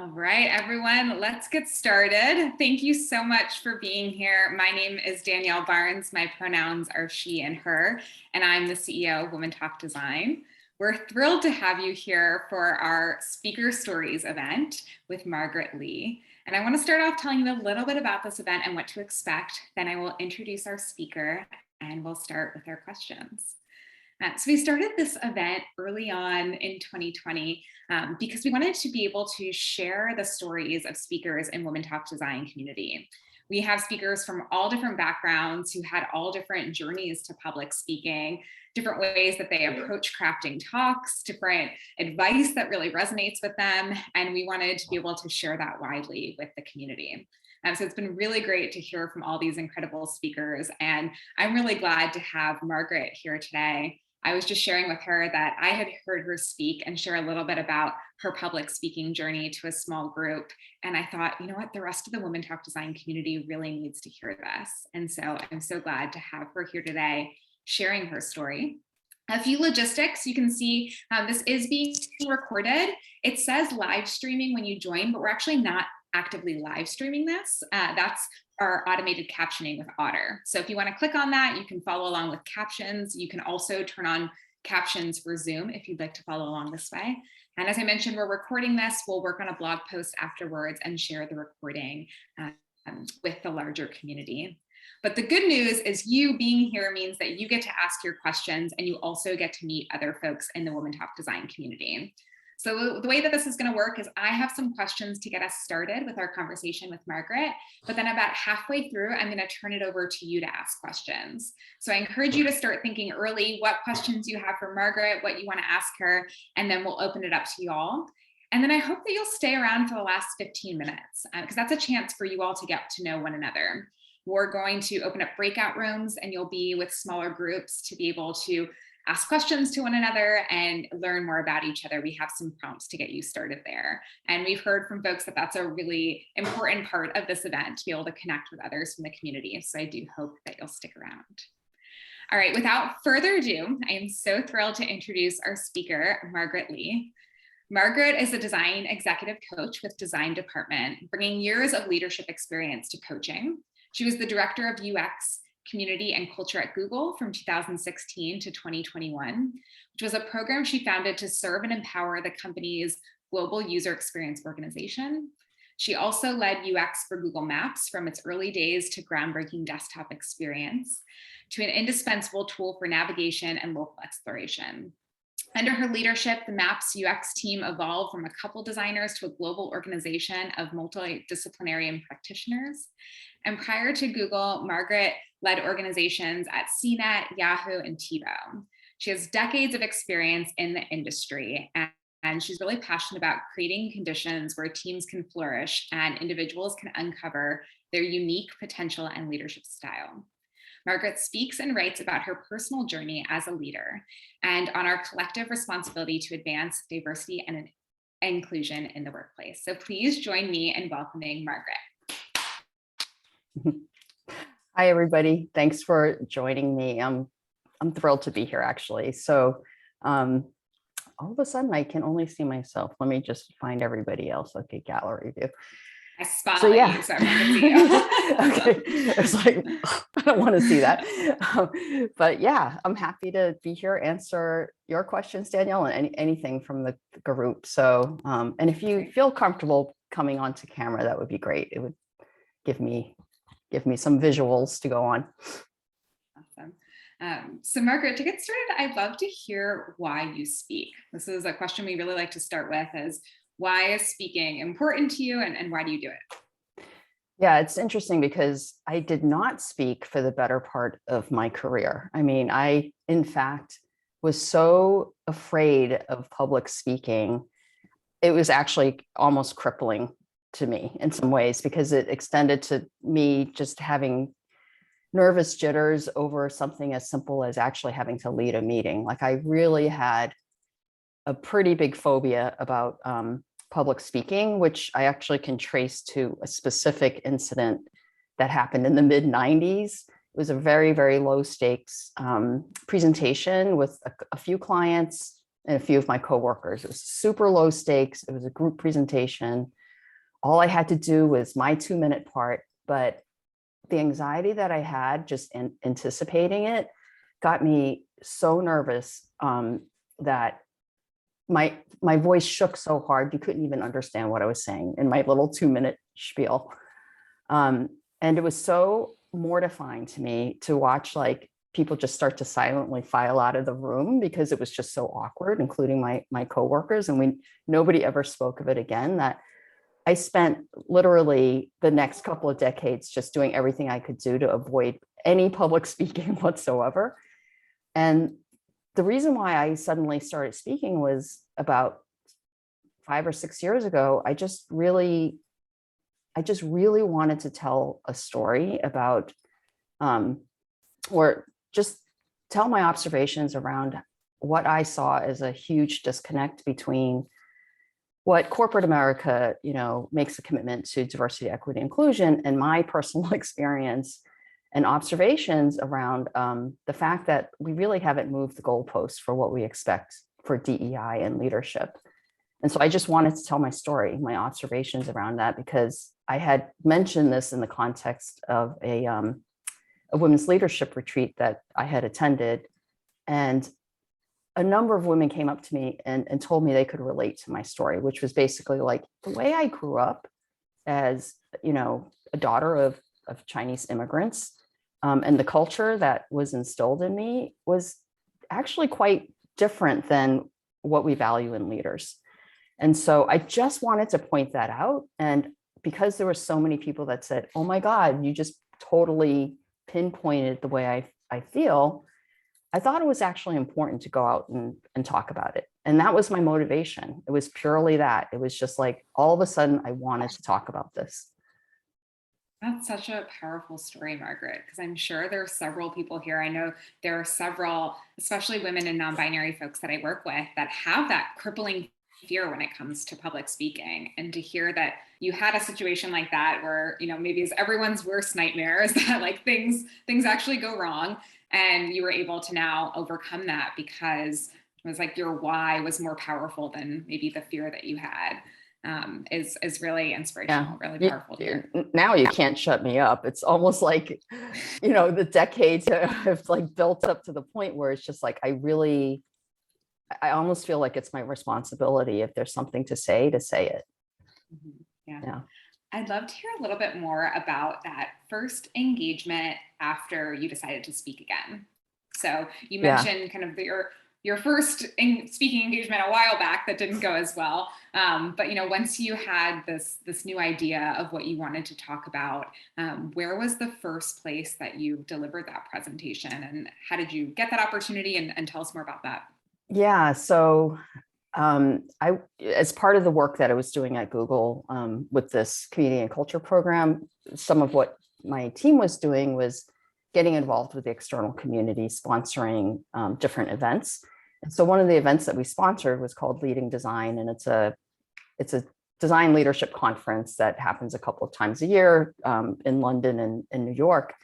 All right, everyone, let's get started. Thank you so much for being here. My name is Danielle Barnes. My pronouns are she and her, and I'm the CEO of Women Talk Design. We're thrilled to have you here for our Speaker Stories event with Margaret Lee. And I want to start off telling you a little bit about this event and what to expect. Then I will introduce our speaker and we'll start with our questions. So we started this event early on in 2020 because we wanted to be able to share the stories of speakers in Women Talk Design community. We have speakers from all different backgrounds who had all different journeys to public speaking, different ways that they approach crafting talks, different advice that really resonates with them. And we wanted to be able to share that widely with the community. So it's been really great to hear from all these incredible speakers. And I'm really glad to have Margaret here today. I was just sharing with her that I had heard her speak and share a little bit about her public speaking journey to a small group. And I thought, you know what, the rest of the Women Talk Design community really needs to hear this. And so I'm so glad to have her here today sharing her story. A few logistics, you can see this is being recorded. It says live streaming when you join, but we're actually not actively live streaming this. That's our automated captioning with Otter. So if you want to click on that, you can follow along with captions. You can also turn on captions for Zoom if you'd like to follow along this way. And as I mentioned, we're recording this. We'll work on a blog post afterwards and share the recording with the larger community. But the good news is you being here means that you get to ask your questions and you also get to meet other folks in the Women Talk Design community. So the way that this is going to work is I have some questions to get us started with our conversation with Margaret, but then about halfway through, I'm going to turn it over to you to ask questions. So I encourage you to start thinking early what questions you have for Margaret, what you want to ask her, and then we'll open it up to you all. And then I hope that you'll stay around for the last 15 minutes because that's a chance for you all to get to know one another. We're going to open up breakout rooms and you'll be with smaller groups to be able to ask questions to one another and learn more about each other. We have some prompts to get you started there. And we've heard from folks that that's a really important part of this event, to be able to connect with others from the community. So I do hope that you'll stick around. All right, without further ado, I am so thrilled to introduce our speaker, Margaret Lee. Margaret is a design executive coach with Design Department, bringing years of leadership experience to coaching. She was the director of UX Community and Culture at Google from 2016 to 2021, which was a program she founded to serve and empower the company's global user experience organization. She also led UX for Google Maps from its early days to groundbreaking desktop experience to an indispensable tool for navigation and local exploration. Under her leadership, the Maps UX team evolved from a couple designers to a global organization of multidisciplinary practitioners. And prior to Google, Margaret led organizations at CNET, Yahoo, and TiVo. She has decades of experience in the industry, and she's really passionate about creating conditions where teams can flourish and individuals can uncover their unique potential and leadership style. Margaret speaks and writes about her personal journey as a leader and on our collective responsibility to advance diversity and inclusion in the workplace. So please join me in welcoming Margaret. Hi, everybody. Thanks for joining me. I'm thrilled to be here, actually. So all of a sudden, I can only see myself. Let me just find everybody else. Okay, gallery view. I spotlight you, so everyone can see you. Okay, it's like, I don't want to see that. But yeah, I'm happy to be here, answer your questions, Danielle, and anything from the group. So, and if you feel comfortable coming onto camera, that would be great. It would give me some visuals to go on. Awesome. So Margaret, to get started, I'd love to hear why you speak. This is a question we really like to start with, is why is speaking important to you and why do you do it? Yeah, it's interesting because I did not speak for the better part of my career. I mean, I, in fact, was so afraid of public speaking. It was actually almost crippling to me in some ways because it extended to me just having nervous jitters over something as simple as actually having to lead a meeting. Like I really had a pretty big phobia about public speaking, which I actually can trace to a specific incident that happened in the mid-90s. It was a very, very low stakes presentation with a few clients and a few of my coworkers. It was super low stakes. It was a group presentation. all I had to do was my 2-minute part, but the anxiety that I had just anticipating it got me so nervous that my voice shook so hard you couldn't even understand what I was saying in my little 2-minute spiel. And it was so mortifying to me to watch like people just start to silently file out of the room because it was just so awkward, including my coworkers, and nobody ever spoke of it again. That I spent literally the next couple of decades just doing everything I could do to avoid any public speaking whatsoever. And the reason why I suddenly started speaking was about 5 or 6 years ago. I just really wanted to tell a story about, or just tell my observations around what I saw as a huge disconnect between what corporate America, makes a commitment to diversity, equity, inclusion, and my personal experience and observations around the fact that we really haven't moved the goalposts for what we expect for DEI and leadership. And so I just wanted to tell my story, my observations around that, because I had mentioned this in the context of a women's leadership retreat that I had attended. And a number of women came up to me and told me they could relate to my story, which was basically like the way I grew up as, a daughter of Chinese immigrants, and the culture that was instilled in me was actually quite different than what we value in leaders. And so I just wanted to point that out. And because there were so many people that said, oh my God, you just totally pinpointed the way I feel, I thought it was actually important to go out and talk about it. And that was my motivation. It was purely that. It was just like, all of a sudden, I wanted to talk about this. That's such a powerful story, Margaret, because I'm sure there are several people here. I know there are several, especially women and non-binary folks that I work with, that have that crippling fear when it comes to public speaking. And to hear that you had a situation like that where, maybe it's everyone's worst nightmare is that like things actually go wrong, and you were able to now overcome that because it was like your why was more powerful than maybe the fear that you had. Is really inspirational, really powerful to hear. Now you can't shut me up. It's almost like, the decades have like built up to the point where it's just like, I almost feel like it's my responsibility, if there's something to say it. Mm-hmm. Yeah. I'd love to hear a little bit more about that first engagement after you decided to speak again. So you mentioned kind of your first speaking engagement a while back that didn't go as well. But once you had this new idea of what you wanted to talk about, where was the first place that you delivered that presentation, and how did you get that opportunity? And tell us more about that. Yeah. So as part of the work that I was doing at Google with this community and culture program, some of what my team was doing was getting involved with the external community, sponsoring different events. And so one of the events that we sponsored was called Leading Design, and it's a design leadership conference that happens a couple of times a year in London and in New York.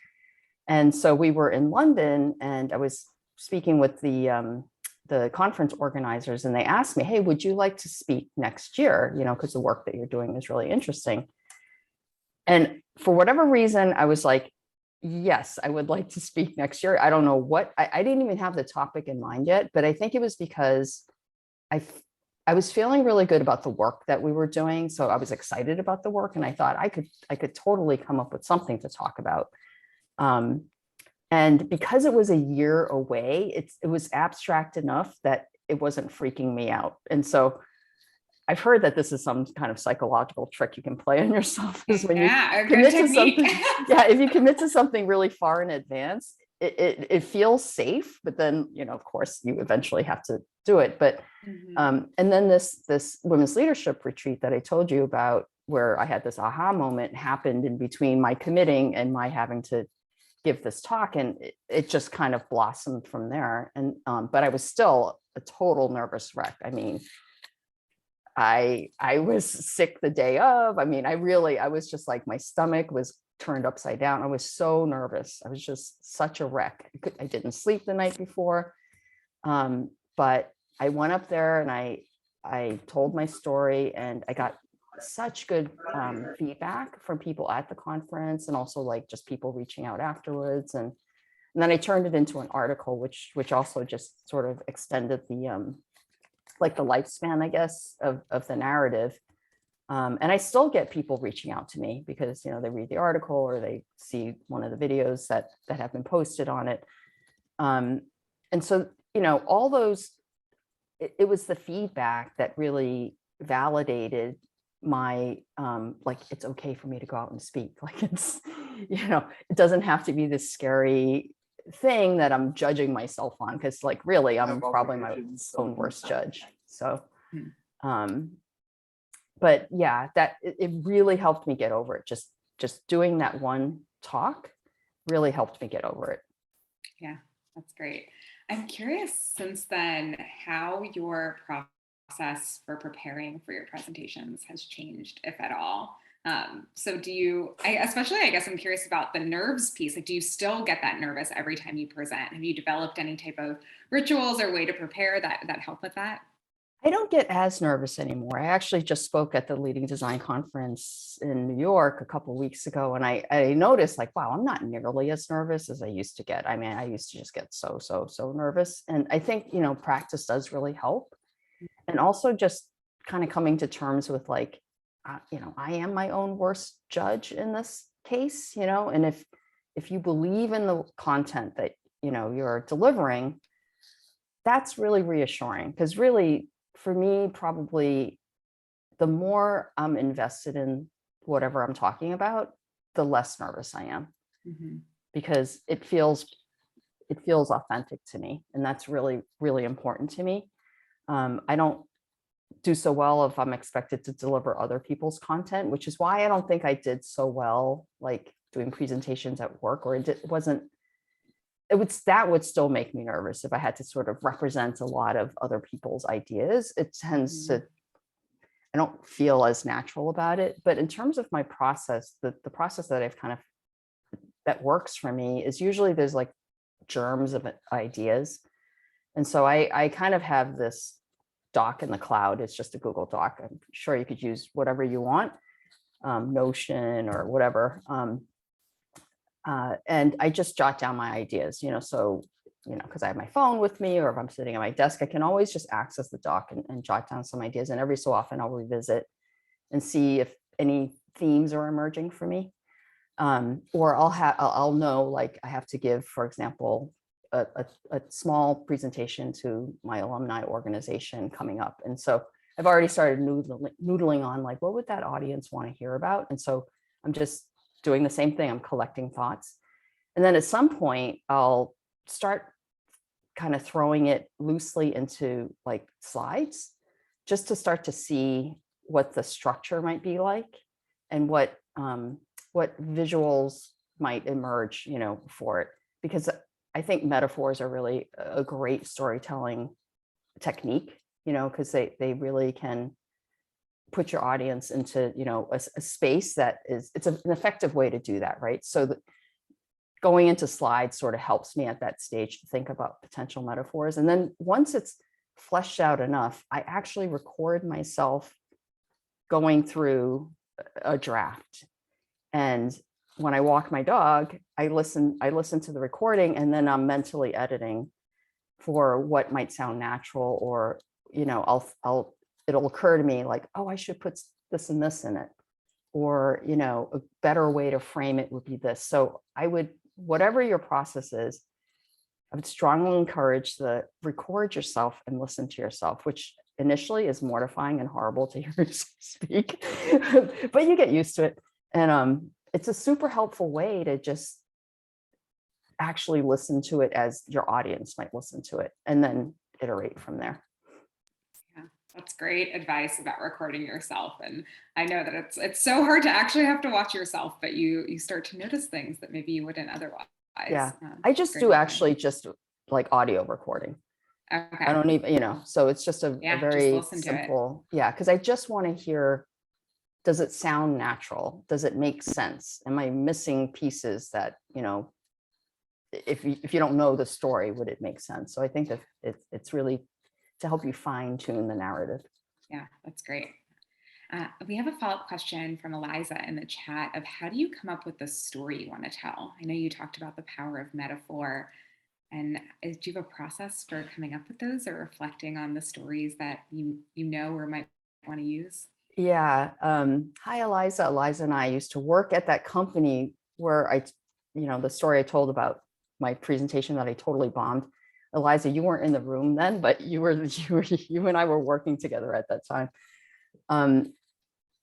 And so we were in London, and I was speaking with the conference organizers, and they asked me, hey, would you like to speak next year? Because the work that you're doing is really interesting. And for whatever reason, I was like, yes, I would like to speak next year. I don't know what, I didn't even have the topic in mind yet, but I think it was because I was feeling really good about the work that we were doing. So I was excited about the work, and I thought I could totally come up with something to talk about. And because it was a year away, it was abstract enough that it wasn't freaking me out. And so I've heard that this is some kind of psychological trick you can play on yourself, is when you commit to something. If you commit to something really far in advance, it feels safe, but then, of course, you eventually have to do it. But and then this women's leadership retreat that I told you about, where I had this aha moment, happened in between my committing and my having to give this talk, and it just kind of blossomed from there. And but I was still a total nervous wreck. I mean, I was sick the day of. I mean, I was just like, my stomach was turned upside down. I was so nervous. I was just such a wreck. I didn't sleep the night before. But I went up there and I told my story, and I got such good feedback from people at the conference, and also like just people reaching out afterwards. And then I turned it into an article, which also just sort of extended the like the lifespan, I guess, of the narrative. And I still get people reaching out to me because, you know, they read the article or they see one of the videos that have been posted on it. And so, you know, all those, it was the feedback that really validated my, like, it's okay for me to go out and speak. Like, it's, you know, it doesn't have to be this scary thing that I'm judging myself on, because like, really, I'm probably my own worst judge. So, but yeah, it really helped me get over it. Just doing that one talk really helped me get over it. Yeah, that's great. I'm curious since then how your process for preparing for your presentations has changed, if at all. So do you, especially, I guess I'm curious about the nerves piece. Like, do you still get that nervous every time you present? Have you developed any type of rituals or way to prepare that help with that? I don't get as nervous anymore. I actually just spoke at the Leading Design Conference in New York a couple of weeks ago, and I noticed, like, wow, I'm not nearly as nervous as I used to get. I mean, I used to just get so nervous. And I think, you know, practice does really help. And also just kind of coming to terms with, like, you know, I am my own worst judge in this case, you know, and if you believe in the content that, you know, you're delivering, that's really reassuring. Because really, for me, probably the more I'm invested in whatever I'm talking about, the less nervous I am, because it feels authentic to me. And that's really, really important to me. I don't do so well if I'm expected to deliver other people's content, which is why I don't think I did so well, like doing presentations at work, or that would still make me nervous if I had to sort of represent a lot of other people's ideas. It tends to, I don't feel as natural about it. But in terms of my process, the process that I've kind of, that works for me is usually there's like germs of ideas. And so I kind of have this doc in the cloud. It's just a Google Doc. I'm sure you could use whatever you want, Notion or whatever. And I just jot down my ideas, you know, so, you know, because I have my phone with me, or if I'm sitting at my desk, I can always just access the doc and jot down some ideas. And every so often I'll revisit and see if any themes are emerging for me. Or I'll know, like, I have to give, for example, a small presentation to my alumni organization coming up. And so I've already started noodling on, like, what would that audience want to hear about? And so I'm just doing the same thing. I'm collecting thoughts. And then at some point, I'll start kind of throwing it loosely into like slides, just to start to see what the structure might be like, and what visuals might emerge, you know, for it. Because I think metaphors are really a great storytelling technique, you know, because they really can put your audience into, you know, a space that is, it's an effective way to do that, right? So going into slides sort of helps me at that stage to think about potential metaphors. And then once it's fleshed out enough, I actually record myself going through a draft. And when I walk my dog, I listen to the recording, and then I'm mentally editing for what might sound natural, or, you know, it'll occur to me like, oh, I should put this and this in it. Or, you know, a better way to frame it would be this. So I would, whatever your process is, I would strongly encourage the record yourself and listen to yourself, which initially is mortifying and horrible to hear yourself speak, but you get used to it. And it's a super helpful way to just actually listen to it as your audience might listen to it, and then iterate from there. That's great advice about recording yourself. And I know that it's so hard to actually have to watch yourself, but you start to notice things that maybe you wouldn't otherwise. Yeah, I just do actually just like audio recording. Okay. I don't even, you know, so it's just a very just simple, because I just want to hear, does it sound natural? Does it make sense? Am I missing pieces that, you know, if you don't know the story, would it make sense? So I think that it's really to help you fine tune the narrative. Yeah, that's great. We have a follow-up question from Eliza in the chat of how do you come up with the story you want to tell? I know you talked about the power of metaphor, and do you have a process for coming up with those or reflecting on the stories that you know or might want to use? Yeah. Hi, Eliza. Eliza and I used to work at that company where the story I told about my presentation that I totally bombed. Eliza, you weren't in the room then, but you and I were working together at that time.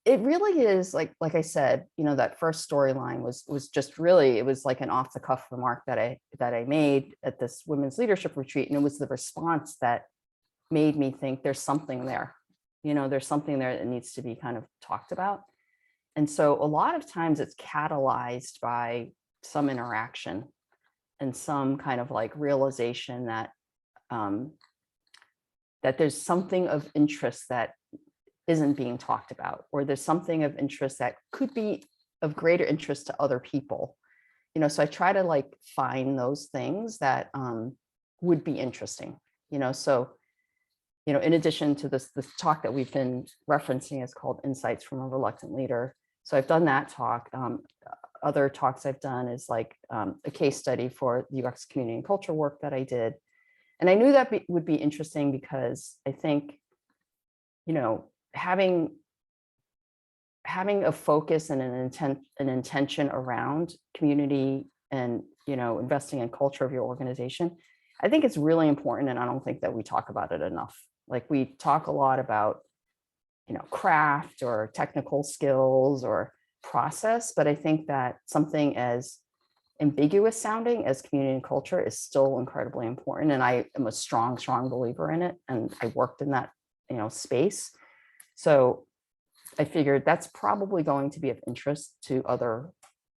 It really is like I said, that first storyline was just really, it was like an off the cuff remark that I made at this women's leadership retreat. And it was the response that made me think there's something there. There's something there that needs to be kind of talked about. And so a lot of times it's catalyzed by some interaction and some kind of like realization that that there's something of interest that isn't being talked about, or there's something of interest that could be of greater interest to other people. So I try to like find those things that would be interesting. So in addition to this talk that we've been referencing is called Insights from a Reluctant Leader. So I've done that talk. Other talks I've done is like a case study for the UX community and culture work that I did. And I knew that would be interesting because I think, having a focus and an intention around community and, investing in culture of your organization, I think it's really important. And I don't think that we talk about it enough. Like we talk a lot about, craft or technical skills or process, but I think that something as ambiguous sounding as community and culture is still incredibly important. And I am a strong believer in it. And I worked in that, space. So I figured that's probably going to be of interest to other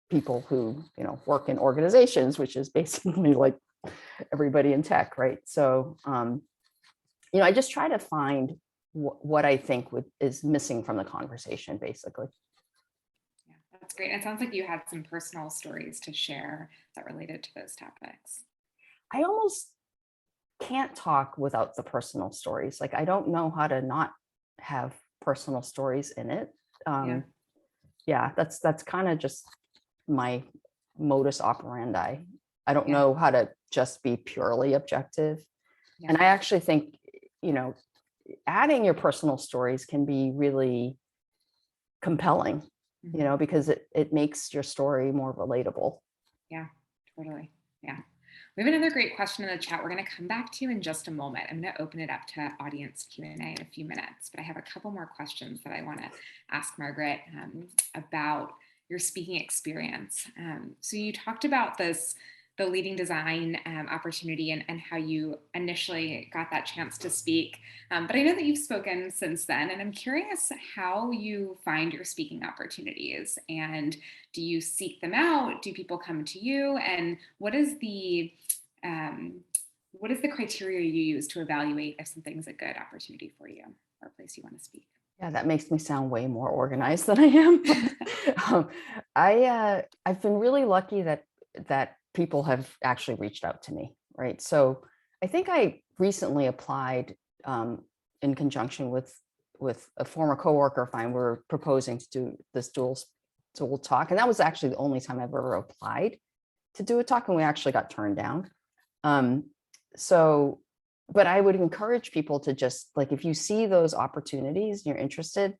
people who, work in organizations, which is basically like everybody in tech, right? So, I just try to find what I think is missing from the conversation, basically. Yeah, that's great. It sounds like you had some personal stories to share that related to those topics. I almost can't talk without the personal stories. Like, I don't know how to not have personal stories in it. Yeah, that's kind of just my modus operandi. I don't know how to just be purely objective. Yeah. And I actually think, adding your personal stories can be really compelling, because it makes your story more relatable. Yeah, totally. Yeah. We have another great question in the chat we're going to come back to in just a moment. I'm going to open it up to audience Q&A in a few minutes, but I have a couple more questions that I want to ask Margaret about your speaking experience. So you talked about the leading design opportunity and how you initially got that chance to speak. But I know that you've spoken since then, and I'm curious how you find your speaking opportunities. And do you seek them out? Do people come to you? And what is the criteria you use to evaluate if something's a good opportunity for you or a place you want to speak? Yeah, that makes me sound way more organized than I am. I've been really lucky that people have actually reached out to me, right? So I think I recently applied in conjunction with a former coworker of mine. We're proposing to do this dual talk, and that was actually the only time I've ever applied to do a talk, and we actually got turned down. But I would encourage people to just, like, if you see those opportunities and you're interested,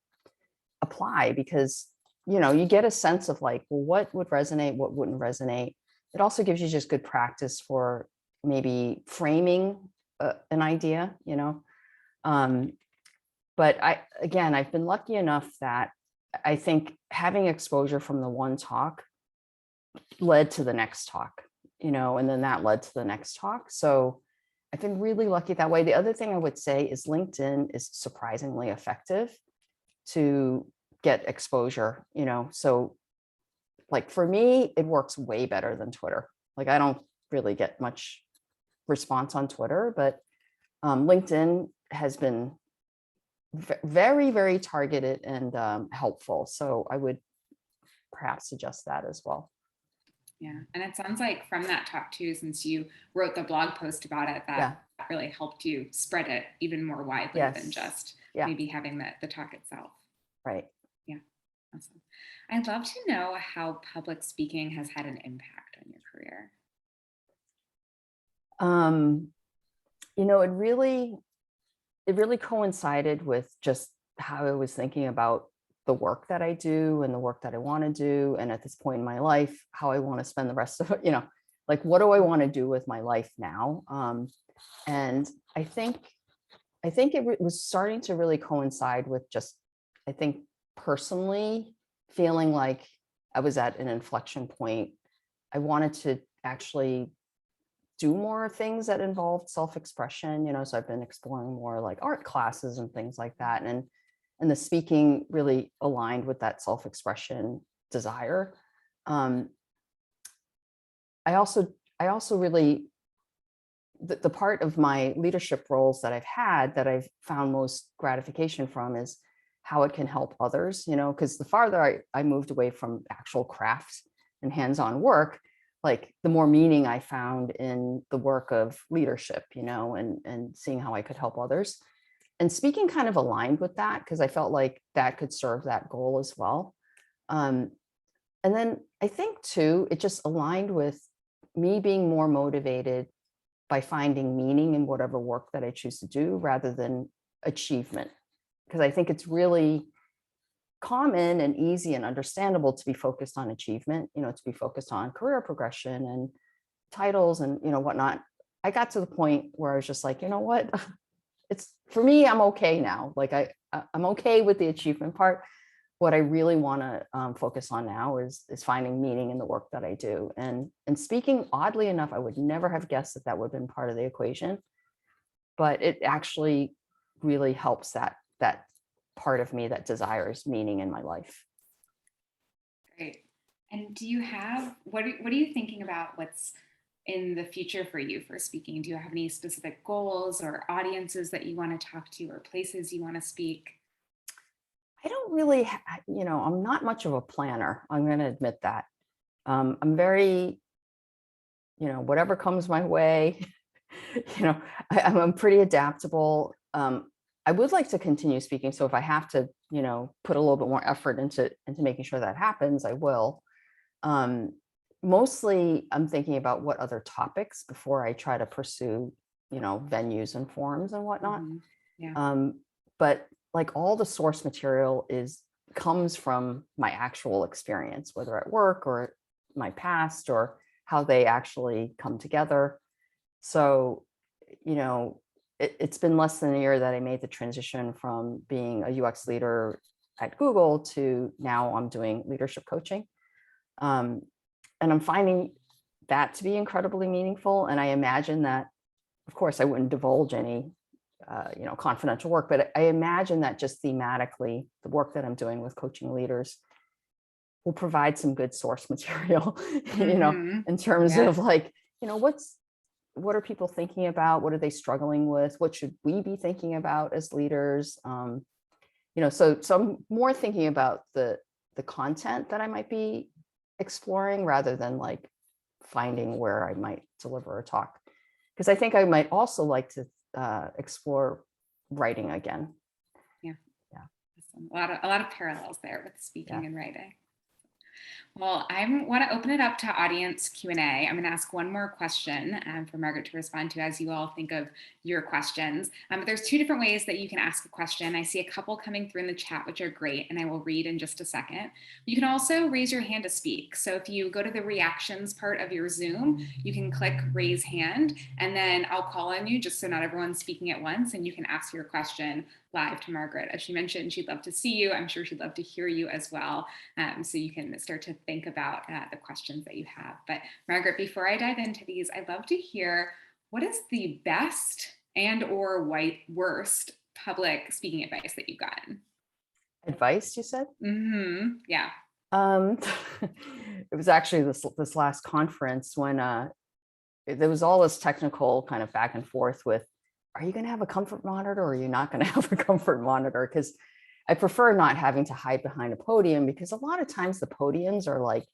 apply, because, you get a sense of like, well, what would resonate, what wouldn't resonate. It also gives you just good practice for maybe framing an idea, But I've been lucky enough that I think having exposure from the one talk led to the next talk, and then that led to the next talk. So I've been really lucky that way. The other thing I would say is LinkedIn is surprisingly effective to get exposure, so like for me, it works way better than Twitter. Like I don't really get much response on Twitter, but LinkedIn has been very, very targeted and helpful. So I would perhaps suggest that as well. Yeah, and it sounds like from that talk too, since you wrote the blog post about it, that really helped you spread it even more widely than just maybe having the talk itself. Right. Yeah, awesome. I'd love to know how public speaking has had an impact on your career. Um, it really coincided with just how I was thinking about the work that I do and the work that I want to do. And at this point in my life, how I want to spend the rest of it, like, what do I want to do with my life now? And I think it was starting to really coincide with just, I think, personally feeling like I was at an inflection point. I wanted to actually do more things that involved self-expression, so I've been exploring more like art classes and things like that. And the speaking really aligned with that self-expression desire. Um, I also really, the part of my leadership roles that I've had that I've found most gratification from is how it can help others, because the farther I moved away from actual craft and hands-on work, like the more meaning I found in the work of leadership, and seeing how I could help others. And speaking kind of aligned with that because I felt like that could serve that goal as well. Um, and then I think too, it just aligned with me being more motivated by finding meaning in whatever work that I choose to do rather than achievement. Because I think it's really common and easy and understandable to be focused on achievement, to be focused on career progression and titles and, whatnot. I got to the point where I was just like, you know what? It's for me, I'm okay now. Like I'm okay with the achievement part. What I really want to focus on now is finding meaning in the work that I do. And speaking, oddly enough, I would never have guessed that would have been part of the equation, but it actually really helps that part of me that desires meaning in my life. Great. And do you have, what are you thinking about what's in the future for you for speaking? Do you have any specific goals or audiences that you want to talk to or places you want to speak? I don't really, I'm not much of a planner. I'm going to admit that. I'm very, whatever comes my way, I'm pretty adaptable. I would like to continue speaking. So if I have to, put a little bit more effort into making sure that happens, I will. Mostly I'm thinking about what other topics before I try to pursue, venues and forums and whatnot. Mhm. Yeah. But like all the source material comes from my actual experience, whether at work or my past or how they actually come together. So, it's been less than a year that I made the transition from being a UX leader at Google to now I'm doing leadership coaching. And I'm finding that to be incredibly meaningful. And I imagine that, of course, I wouldn't divulge any, confidential work, but I imagine that just thematically, the work that I'm doing with coaching leaders will provide some good source material, Mhm. in terms Yeah. of like, what are people thinking about? What are they struggling with? What should we be thinking about as leaders? So I'm more thinking about the content that I might be exploring rather than like finding where I might deliver a talk. Because I think I might also like to explore writing again. Yeah. Yeah. Awesome. A lot of parallels there with Yeah. speaking and writing. Well, I want to open it up to audience Q&A. I'm going to ask one more question for Margaret to respond to as you all think of your questions. But there's two different ways that you can ask a question. I see a couple coming through in the chat, which are great, and I will read in just a second. You can also raise your hand to speak. So if you go to the reactions part of your Zoom, you can click raise hand, and then I'll call on you just so not everyone's speaking at once, and you can ask your question live to Margaret. As she mentioned, she'd love to see you. I'm sure she'd love to hear you as well. So you can start to think about the questions that you have. But Margaret, before I dive into these, I'd love to hear what is the best and or worst public speaking advice that you've gotten? Advice, you said? Mm-hmm. Yeah. Um, it was actually this last conference when there was all this technical kind of back and forth with, are you going to have a comfort monitor or are you not going to have a comfort monitor? Because I prefer not having to hide behind a podium, because a lot of times the podiums are like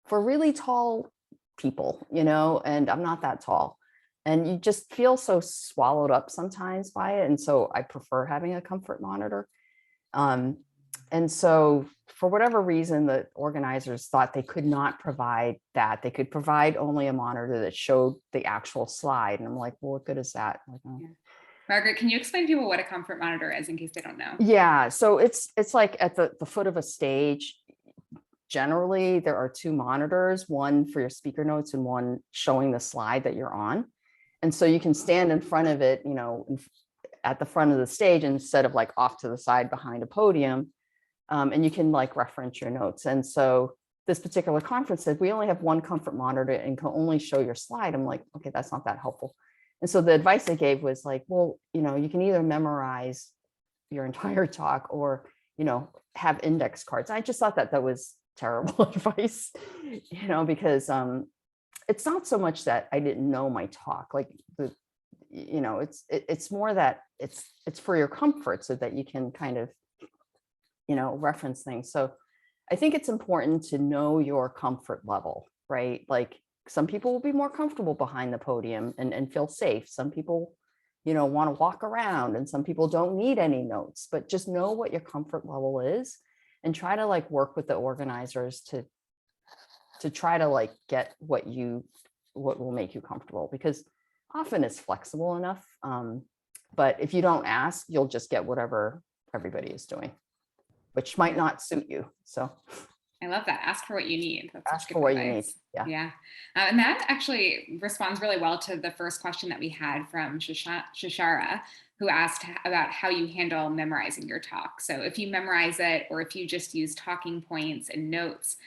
for really tall people, and I'm not that tall. And you just feel so swallowed up sometimes by it. And so I prefer having a comfort monitor. And so for whatever reason, the organizers thought they could not provide that. They could provide only a monitor that showed the actual slide. And I'm like, well, what good is that? Like, oh. Yeah. Margaret, can you explain to people what a comfort monitor is in case they don't know? Yeah, so it's like at the foot of a stage. Generally, there are two monitors, one for your speaker notes and one showing the slide that you're on. And so you can stand in front of it, at the front of the stage instead of like off to the side behind a podium. And you can like reference your notes. And so this particular conference said, we only have one comfort monitor and can only show your slide. I'm like, okay, that's not that helpful. And so the advice they gave was like, well, you can either memorize your entire talk or, have index cards. I just thought that was terrible advice, because it's not so much that I didn't know my talk, like it's more that it's for your comfort so that you can kind of, reference things. So I think it's important to know your comfort level, right? Like some people will be more comfortable behind the podium and feel safe. Some people, want to walk around, and some people don't need any notes, but just know what your comfort level is and try to like work with the organizers to try to like get what will make you comfortable, because often it's flexible enough. But if you don't ask, you'll just get whatever everybody is doing, which might not suit you. So I love that. Ask for what you need. That's ask such for good what you advice. need. Yeah. And that actually responds really well to the first question that we had from Shashara, who asked about how you handle memorizing your talk. So if you memorize it, or if you just use talking points and notes,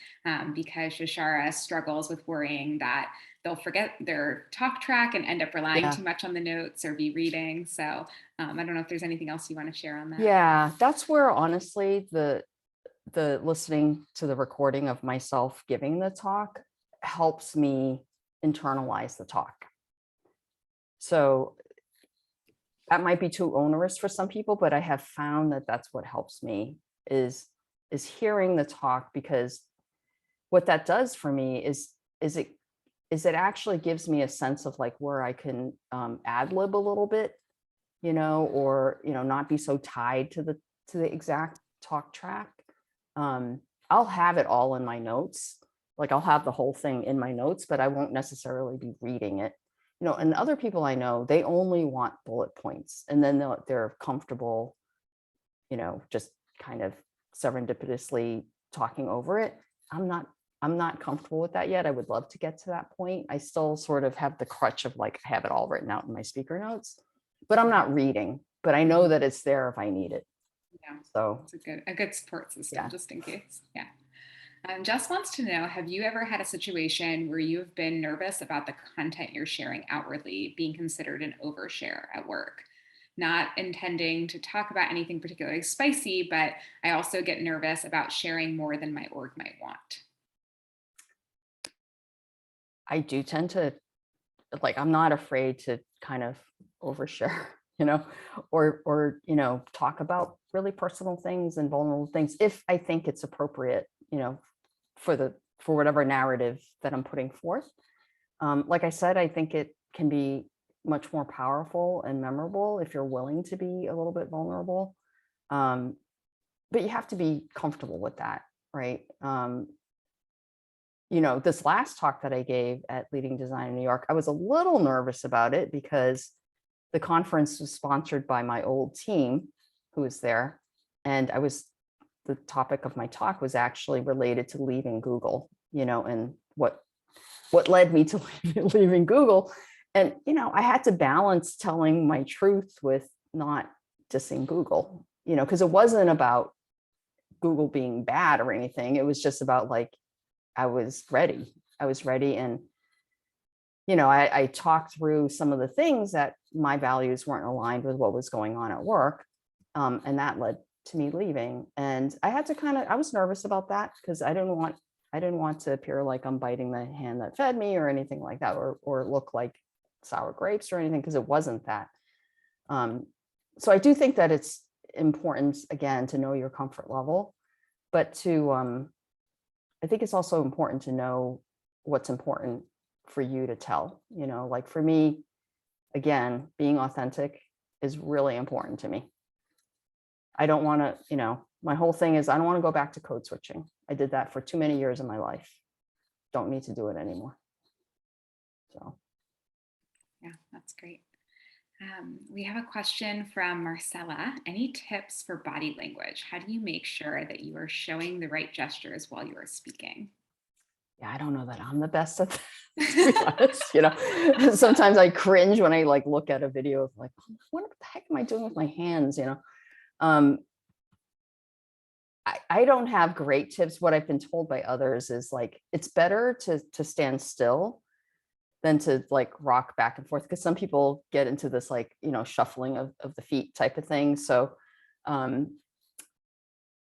because Shashara struggles with worrying that they'll forget their talk track and end up relying too much on the notes or be reading. So I don't know if there's anything else you want to share on that. Yeah, that's where honestly the listening to the recording of myself giving the talk helps me internalize the talk. So that might be too onerous for some people, but I have found that that's what helps me is hearing the talk, because what that does for me is it actually gives me a sense of like where I can ad lib a little bit, or not be so tied to the exact talk track. I'll have it all in my notes. Like I'll have the whole thing in my notes, but I won't necessarily be reading it. And other people I know, they only want bullet points, and then they're comfortable, just kind of serendipitously talking over it. I'm not comfortable with that yet. I would love to get to that point. I still sort of have the crutch of like, I have it all written out in my speaker notes, but I'm not reading, but I know that it's there if I need it. Yeah. So it's a good support system, just in case. Yeah. Jess wants to know, have you ever had a situation where you've been nervous about the content you're sharing outwardly being considered an overshare at work? Not intending to talk about anything particularly spicy, but I also get nervous about sharing more than my org might want. I do tend to, like, I'm not afraid to kind of overshare, or talk about really personal things and vulnerable things if I think it's appropriate, for whatever narrative that I'm putting forth. Like I said, I think it can be much more powerful and memorable if you're willing to be a little bit vulnerable. But you have to be comfortable with that, right? This last talk that I gave at Leading Design in New York, I was a little nervous about it because the conference was sponsored by my old team who was there. And the topic of my talk was actually related to leaving Google, and what led me to leaving Google. And, I had to balance telling my truth with not dissing Google, because it wasn't about Google being bad or anything. It was just about like, I was ready. And, I talked through some of the things that my values weren't aligned with what was going on at work. And that led to me leaving. And I had to I was nervous about that because I didn't want to appear like I'm biting the hand that fed me or anything like that, or look like sour grapes or anything, because it wasn't that. So I do think that it's important, again, to know your comfort level, but I think it's also important to know what's important for you to tell, like for me, again, being authentic is really important to me. I don't want to, My whole thing is I don't want to go back to code switching. I did that for too many years in my life. Don't need to do it anymore. So. Yeah, that's great. We have a question from Marcella. Any tips for body language? How do you make sure that you are showing the right gestures while you are speaking? Yeah, I don't know that I'm the best at that, to be honest. Sometimes I cringe when I like look at a video of like, what the heck am I doing with my hands? I don't have great tips. What I've been told by others is like, it's better to stand still than to like rock back and forth, because some people get into this like, shuffling of the feet type of thing. So, and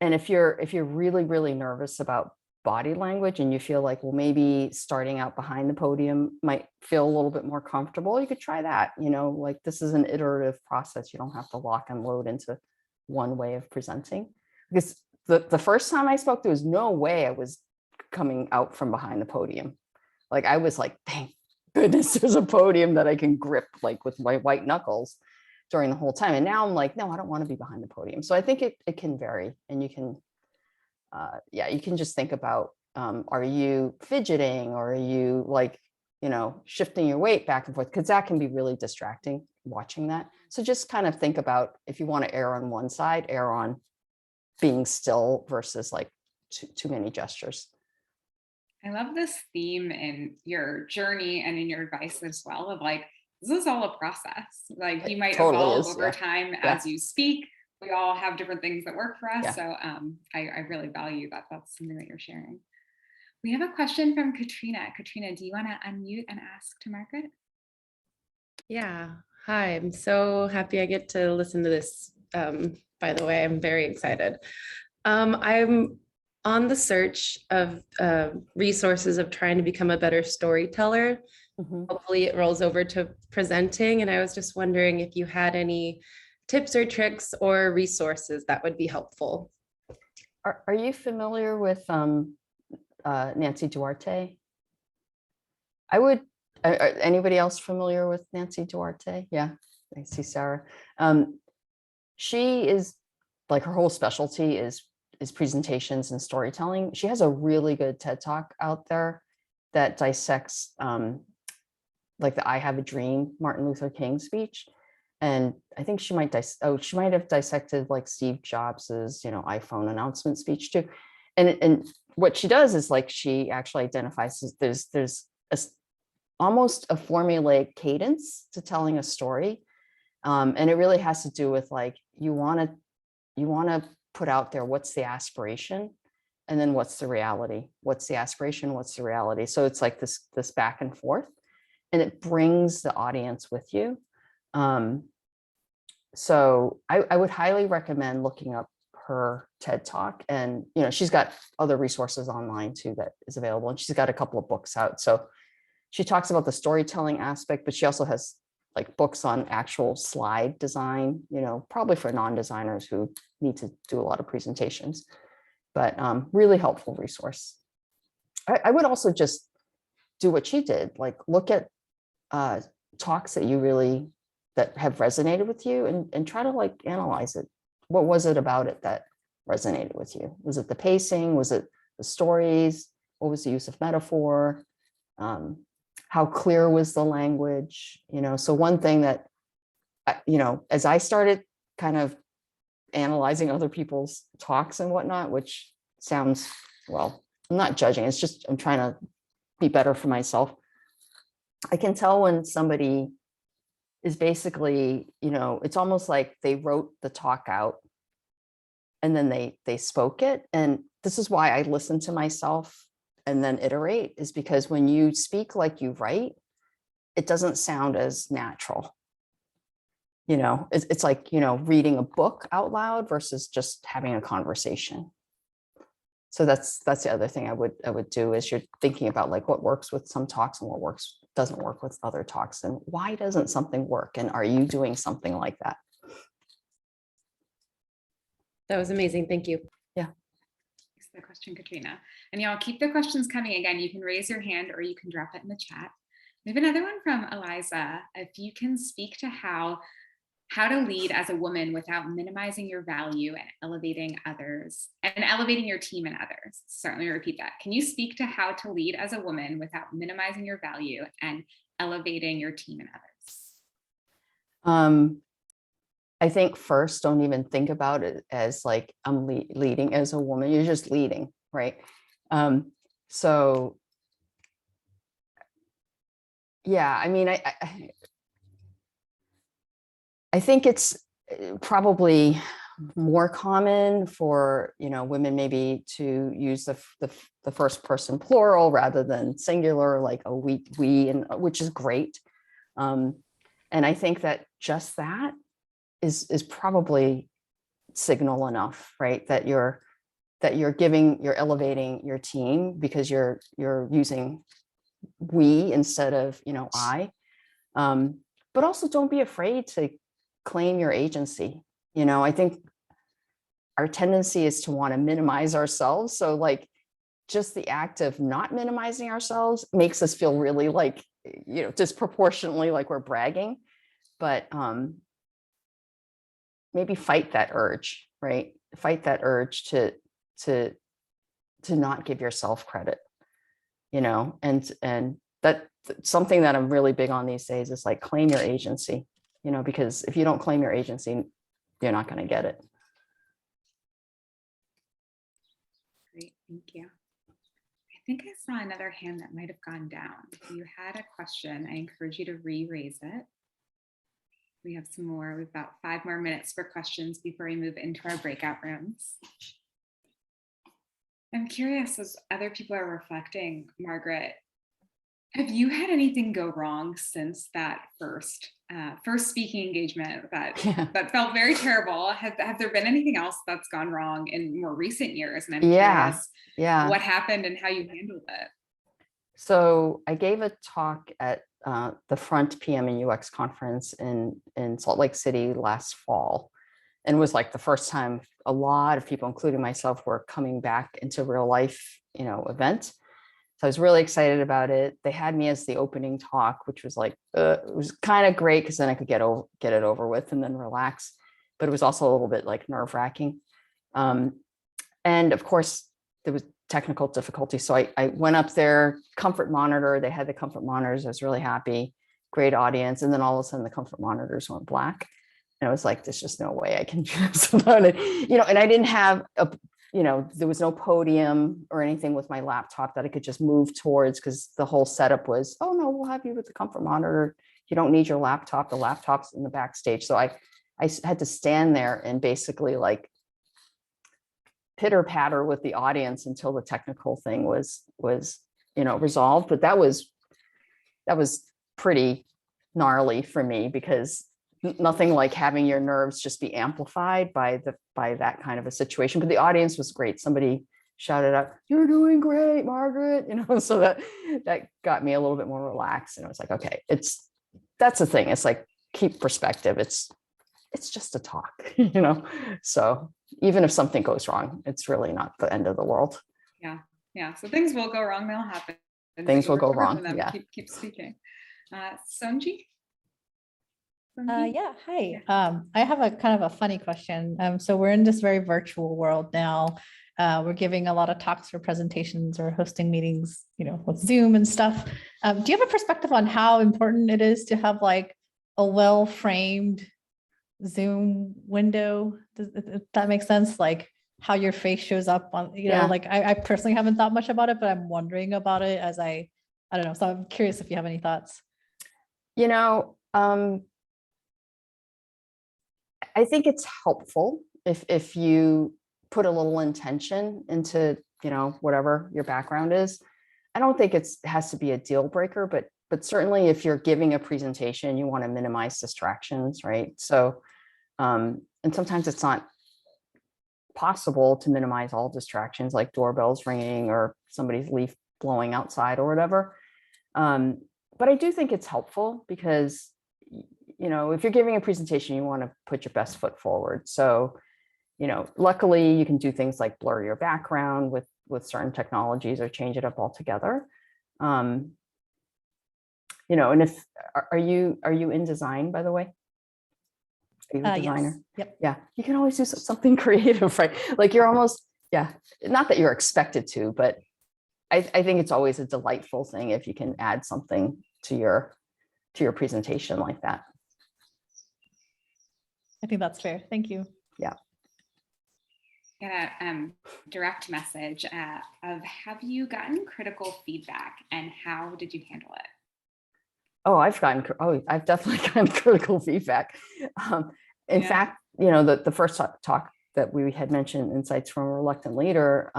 if you're really, really nervous about body language and you feel like, well, maybe starting out behind the podium might feel a little bit more comfortable, you could try that. Like this is an iterative process. You don't have to lock and load into one way of presenting, because the first time I spoke, there was no way I was coming out from behind the podium. Like I was like, thank goodness there's a podium that I can grip like with my white knuckles during the whole time. And now I'm like, no, I don't want to be behind the podium. So I think it can vary, and you can, you can just think about, are you fidgeting, or are you like, shifting your weight back and forth? Because that can be really distracting watching that. So just kind of think about, if you want to err on one side, err on being still versus like too many gestures. I love this theme in your journey and in your advice as well, of like, this is all a process. Like you might Totally evolve is, over yeah. time Yeah. as you speak. We all have different things that work for us. Yeah. So I really value that. That's something that you're sharing. We have a question from Katrina. Katrina, do you want to unmute and ask to Margaret? Yeah. Hi, I'm so happy I get to listen to this. By the way, I'm very excited. I'm on the search of resources of trying to become a better storyteller. Mhm. Hopefully it rolls over to presenting. And I was just wondering if you had any tips or tricks or resources that would be helpful. Are you familiar with Nancy Duarte? Anybody else familiar with Nancy Duarte? Yeah, I see Sarah. She is like, her whole specialty is presentations and storytelling. She has a really good TED Talk out there that dissects like the I Have a Dream Martin Luther King speech. And I think she might she might have dissected like Steve Jobs's, iPhone announcement speech too. And what she does is like, she actually identifies there's almost a formulaic cadence to telling a story. And it really has to do with like, you want to put out there, what's the aspiration, and then what's the reality, what's the aspiration, what's the reality. So it's like this back and forth, and it brings the audience with you. So I would highly recommend looking up her TED Talk, and she's got other resources online too that is available, and she's got a couple of books out. So she talks about the storytelling aspect, but she also has like books on actual slide design, probably for non-designers who need to do a lot of presentations, but really helpful resource. I would also just do what she did, like look at talks that have resonated with you, and try to like analyze it. What was it about it that resonated with you? Was it the pacing? Was it the stories? What was the use of metaphor? How clear was the language? So one thing that, as I started kind of analyzing other people's talks and whatnot, which sounds, well, I'm not judging, it's just, I'm trying to be better for myself. I can tell when somebody is basically, it's almost like they wrote the talk out and then they spoke it. And this is why I listen to myself and then iterate, is because when you speak like you write, it doesn't sound as natural. It's like, reading a book out loud versus just having a conversation. So that's the other thing I would do, is you're thinking about like what works with some talks and what doesn't work with other talks, and why doesn't something work, and are you doing something like that? That was amazing. Thank you. Yeah. Thanks for the question, Katrina. And y'all keep the questions coming. Again, you can raise your hand or you can drop it in the chat. We have another one from Eliza. If you can speak to how how to lead as a woman without minimizing your value and elevating others and elevating your team and others. Sorry, let me repeat that. Can you speak to how to lead as a woman without minimizing your value and elevating your team and others? I think first, don't even think about it as like I'm leading as a woman. You're just leading, right? So yeah, I mean, I think it's probably more common for, you know, women maybe to use the first person plural rather than singular, like a we, and which is great. And I think that just that is probably signal enough, right? That you're elevating your team because you're using we instead of, you know, I. But also don't be afraid to claim your agency. You know, I think our tendency is to want to minimize ourselves. So like just the act of not minimizing ourselves makes us feel really like, you know, disproportionately like we're bragging. But maybe fight that urge, right? Fight that urge to not give yourself credit, you know, and that's something that I'm really big on these days is like claim your agency, you know, because if you don't claim your agency, you're not going to get it. Great, thank you. I think I saw another hand that might have gone down. If you had a question, I encourage you to re-raise it. We have some more. We've got 5 more minutes for questions before we move into our breakout rooms. I'm curious, as other people are reflecting, Margaret, have you had anything go wrong since that first speaking engagement that felt very terrible? Have there been anything else that's gone wrong in more recent years? And I'm curious what happened and how you handled it. So I gave a talk at the Front PM and UX conference in Salt Lake City last fall, and it was like the first time a lot of people, including myself, were coming back into real life, you know, event. So I was really excited about it. They had me as the opening talk, which was like, it was kind of great because then I could get it over with and then relax. But it was also a little bit like nerve-wracking. And of course, there was technical difficulty. So I went up there, comfort monitor. They had the comfort monitors. I was really happy. Great audience. And then all of a sudden the comfort monitors went black. And I was like, there's just no way I can do this alone. You know, and I didn't have there was no podium or anything with my laptop that I could just move towards because the whole setup was, oh no, we'll have you with the comfort monitor. You don't need your laptop. The laptop's in the backstage. So I had to stand there and basically like pitter patter with the audience until the technical thing was resolved. But that was pretty gnarly for me because nothing like having your nerves just be amplified by that kind of a situation. But the audience was great. Somebody shouted out, "You're doing great, Margaret," so that got me a little bit more relaxed. And I was like, okay, that's the thing. It's like, keep perspective. It's just a talk, so even if something goes wrong, it's really not the end of the world. Yeah. So things will go wrong. They'll happen. Things will go wrong. Yeah. Keep speaking. Sonji? Yeah, hi. I have a kind of a funny question. So we're in this very virtual world now. We're giving a lot of talks or presentations or hosting meetings, with Zoom and stuff. Do you have a perspective on how important it is to have like a well-framed Zoom window? Does that make sense? Like how your face shows up on, like I personally haven't thought much about it, but I'm wondering about it as I don't know. So I'm curious if you have any thoughts. I think it's helpful if you put a little intention into, whatever your background is. I don't think it has to be a deal breaker, but certainly if you're giving a presentation, you want to minimize distractions, right? So, and sometimes it's not possible to minimize all distractions like doorbells ringing or somebody's leaf blowing outside or whatever. But I do think it's helpful because if you're giving a presentation, you want to put your best foot forward. So, luckily you can do things like blur your background with certain technologies or change it up altogether. And are you in design, by the way? Are you a designer? Yes. Yep. Yeah, you can always do something creative, right? Like you're almost, yeah, not that you're expected to, but I think it's always a delightful thing if you can add something to your presentation like that. I think that's fair. Thank you. Yeah. Got a direct message of have you gotten critical feedback and how did you handle it? Oh, I've definitely gotten critical feedback. In fact, you know, the first talk that we had mentioned, Insights from a Reluctant Leader,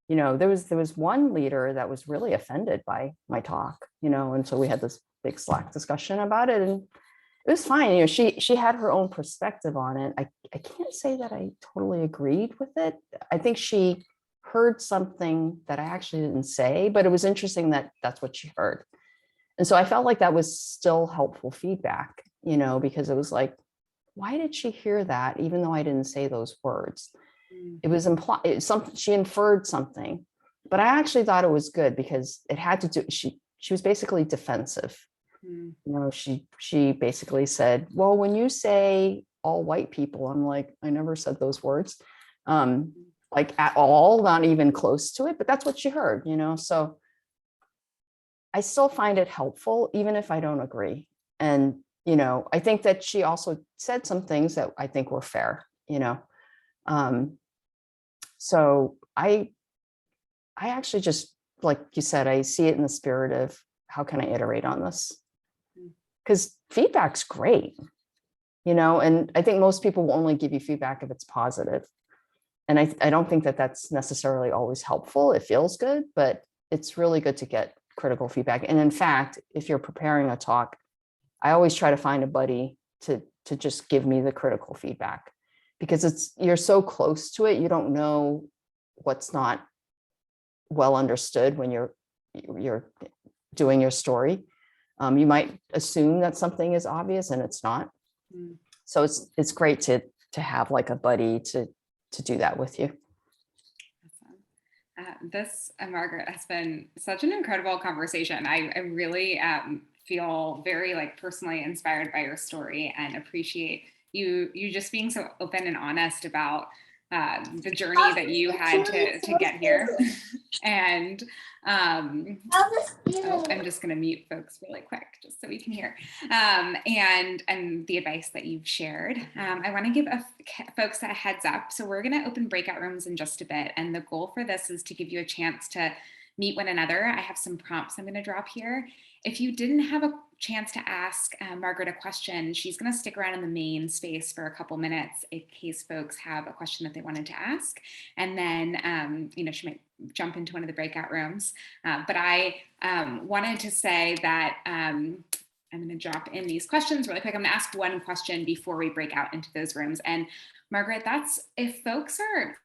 you know, there was one leader that was really offended by my talk, you know, and so we had this big Slack discussion about it, and it was fine. You know, she had her own perspective on it. I can't say that I totally agreed with it. I think she heard something that I actually didn't say, but it was interesting that that's what she heard. And so I felt like that was still helpful feedback, you know, because it was like, why did she hear that, even though I didn't say those words? It was implied, she inferred something, but I actually thought it was good because it had to do, she was basically defensive. You know, she basically said, well, when you say all white people, I'm like, I never said those words, like at all, not even close to it, but that's what she heard, you know? So I still find it helpful, even if I don't agree. And, you know, I think that she also said some things that I think were fair, you know? So I actually just, like you said, I see it in the spirit of how can I iterate on this? Because feedback's great, you know, and I think most people will only give you feedback if it's positive. And I don't think that that's necessarily always helpful. It feels good, but it's really good to get critical feedback. And in fact, if you're preparing a talk, I always try to find a buddy to just give me the critical feedback, because you're so close to it, you don't know what's not well understood when you're doing your story. You might assume that something is obvious and it's not. So it's great to have like a buddy to do that with you. This, Margaret, has been such an incredible conversation. I really feel very like personally inspired by your story and appreciate you just being so open and honest about the journey that you had to get here. And I'm just going to mute folks really quick just so we can hear. And the advice that you've shared. I want to give folks a heads up. So we're going to open breakout rooms in just a bit. And the goal for this is to give you a chance to meet one another. I have some prompts I'm going to drop here. If you didn't have a chance to ask Margaret a question, she's going to stick around in the main space for a couple minutes in case folks have a question that they wanted to ask. And then, you know, she might jump into one of the breakout rooms. But I wanted to say that I'm going to drop in these questions really quick. I'm going to ask one question before we break out into those rooms. And Margaret, that's if folks are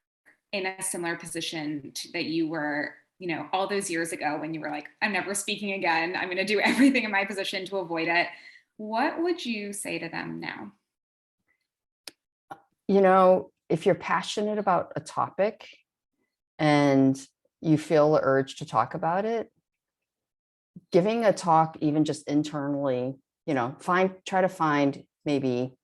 in a similar position that you were, you know, all those years ago when you were like, I'm never speaking again, I'm going to do everything in my position to avoid it. What would you say to them now? You know, if you're passionate about a topic and you feel the urge to talk about it, giving a talk, even just internally, you know, try to find maybe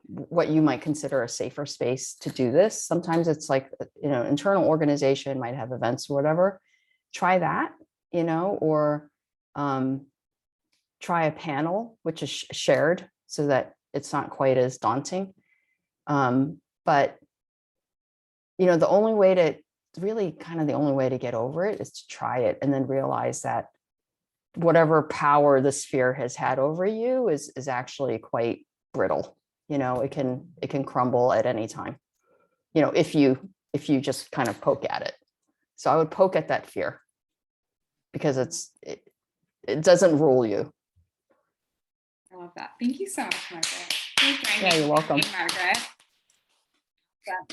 what you might consider a safer space to do this. Sometimes it's like, you know, internal organization might have events or whatever. Try that, you know, or try a panel, which is shared so that it's not quite as daunting. But, you know, the only way to get over it is to try it and then realize that whatever power the sphere has had over you is actually quite brittle. You know, it can crumble at any time, you know, if you just kind of poke at it. So I would poke at that fear because it doesn't rule you. I love that. Thank you so much, Margaret. Yeah, you're welcome. Margaret.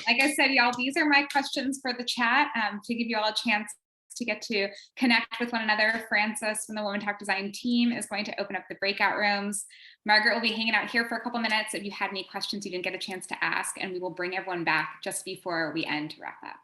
Like I said, y'all, these are my questions for the chat to give you all a chance to get to connect with one another. Frances from the Women Talk Design team is going to open up the breakout rooms. Margaret will be hanging out here for a couple minutes if you had any questions you didn't get a chance to ask, and we will bring everyone back just before we end to wrap up.